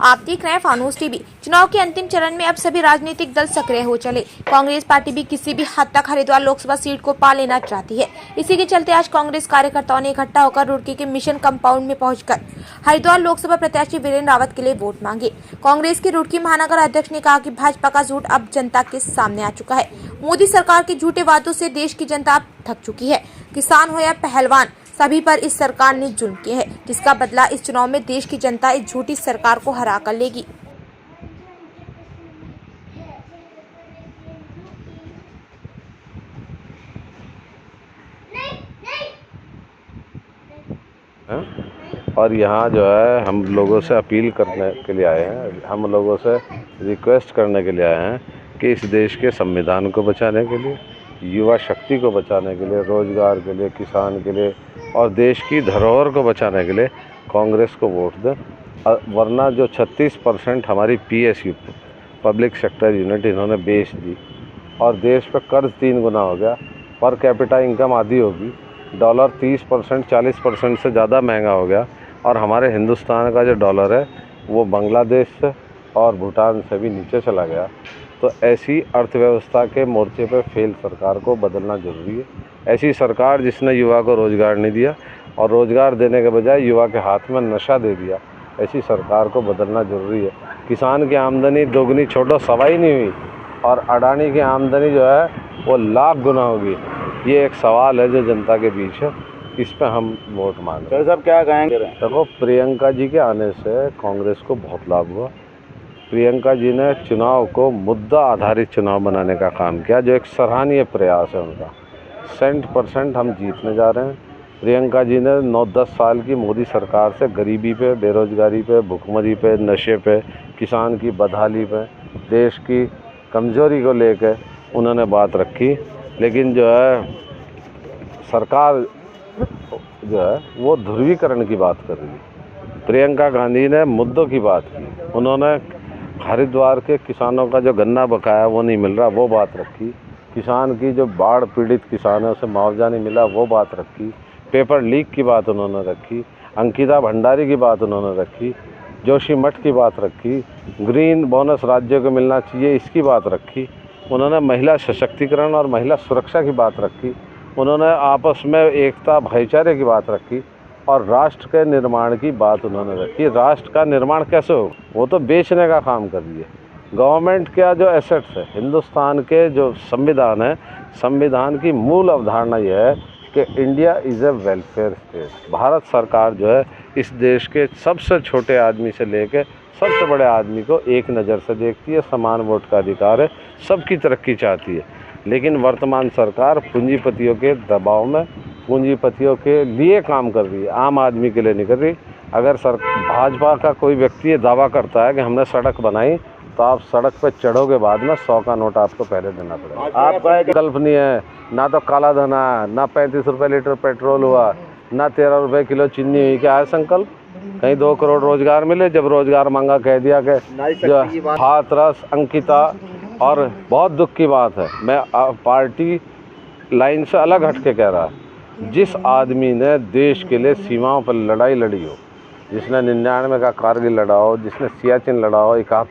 आप देख रहे हैं फानूस टीवी। चुनाव के अंतिम चरण में अब सभी राजनीतिक दल सक्रिय हो चले। कांग्रेस पार्टी भी किसी भी हद तक हरिद्वार लोकसभा सीट को पा लेना चाहती है। इसी के चलते आज कांग्रेस कार्यकर्ताओं ने इकट्ठा होकर रुड़की के मिशन कंपाउंड में पहुंचकर हरिद्वार लोकसभा प्रत्याशी वीरेंद्र रावत के लिए वोट मांगे। कांग्रेस के रुड़की महानगर अध्यक्ष ने कहा कि भाजपा का झूठ अब जनता के सामने आ चुका है। मोदी सरकार के झूठे वादों से देश की जनता अब थक चुकी है। किसान हो या पहलवान, सभी पर इस सरकार ने जुल्म किए हैं, जिसका बदला इस चुनाव में देश की जनता इस झूठी सरकार को हरा कर लेगी। और यहाँ जो है हम लोगों से अपील करने के लिए आए हैं, हम लोगों से रिक्वेस्ट करने के लिए आए हैं कि इस देश के संविधान को बचाने के लिए, युवा शक्ति को बचाने के लिए, रोजगार के लिए, किसान के लिए और देश की धरोहर को बचाने के लिए कांग्रेस को वोट दें। वरना जो 36% हमारी PSU पब्लिक सेक्टर यूनिट इन्होंने बेच दी और देश पे कर्ज 3 गुना हो गया, पर कैपिटा इनकम आधी होगी, डॉलर 30% 40% से ज़्यादा महंगा हो गया और हमारे हिंदुस्तान का जो डॉलर है वो बांग्लादेश से और भूटान से भी नीचे चला गया। तो ऐसी अर्थव्यवस्था के मोर्चे पे फेल सरकार को बदलना ज़रूरी है। ऐसी सरकार जिसने युवा को रोज़गार नहीं दिया और रोज़गार देने के बजाय युवा के हाथ में नशा दे दिया, ऐसी सरकार को बदलना ज़रूरी है। किसान की आमदनी दोगुनी छोड़ो सवाई नहीं हुई और अडानी की आमदनी जो है वो लाख गुना होगी। ये एक सवाल है जो जनता के बीच है, इस पे हम वोट मांग रहे हैं। सब क्या कहेंगे? देखो, प्रियंका जी के आने से कांग्रेस को बहुत लाभ हुआ। प्रियंका जी ने चुनाव को मुद्दा आधारित चुनाव बनाने का काम किया, जो एक सराहनीय प्रयास है उनका। 100% हम जीतने जा रहे हैं। प्रियंका जी ने 9-10 साल की मोदी सरकार से गरीबी पे, बेरोजगारी पे, भुखमरी पे, नशे पे, किसान की बदहाली पे, देश की कमज़ोरी को लेकर उन्होंने बात रखी। लेकिन जो है सरकार जो है वो ध्रुवीकरण की बात कर रही है। प्रियंका गांधी ने मुद्दों की बात की। उन्होंने हरिद्वार के किसानों का जो गन्ना बकाया वो नहीं मिल रहा, वो बात रखी। किसान की जो बाढ़ पीड़ित किसान है उसे मुआवजा नहीं मिला, वो बात रखी। पेपर लीक की बात उन्होंने रखी। अंकिता भंडारी की बात उन्होंने रखी। जोशीमठ की बात रखी। ग्रीन बोनस राज्यों को मिलना चाहिए, इसकी बात रखी। उन्होंने महिला सशक्तिकरण और महिला सुरक्षा की बात रखी। उन्होंने आपस में एकता भाईचारे की बात रखी और राष्ट्र के निर्माण की बात उन्होंने रखी। राष्ट्र का निर्माण कैसे हो, वो तो बेचने का काम कर रही है। गवर्नमेंट का जो एसेट्स है, हिंदुस्तान के जो संविधान है, संविधान की मूल अवधारणा यह है कि India is a welfare state. Bharat सरकार जो है इस देश के सबसे छोटे आदमी से लेकर सबसे बड़े आदमी को एक नज़र से देखती है, समान वोट का अधिकार है, सबकी तरक्की चाहती है। लेकिन वर्तमान सरकार पूंजीपतियों के दबाव में पूंजीपतियों के लिए काम कर रही है, आम आदमी के लिए नहीं कर रही। अगर भाजपा का कोई व्यक्ति ये दावा करता है कि हमने सड़क बनाई, तो आप सड़क पर चढ़ोगे बाद में 100 का नोट आपको पहले देना पड़ेगा। आपका एक विकल्प नहीं है, ना तो काला धन है, ना 35 रुपये लीटर पेट्रोल हुआ, ना 13 रुपये किलो चीनी हुई। क्या है संकल्प? कहीं 2 करोड़ रोजगार मिले। जब रोजगार मांगा कह दिया कि जो हाथरस, अंकिता, और बहुत दुख की बात है, मैं पार्टी लाइन से अलग हट के कह रहा है, जिस आदमी ने देश के लिए सीमाओं पर लड़ाई लड़ी हो, जिसने 99 का कारगिल लड़ा हो, जिसने सियाचिन लड़ा हो, 71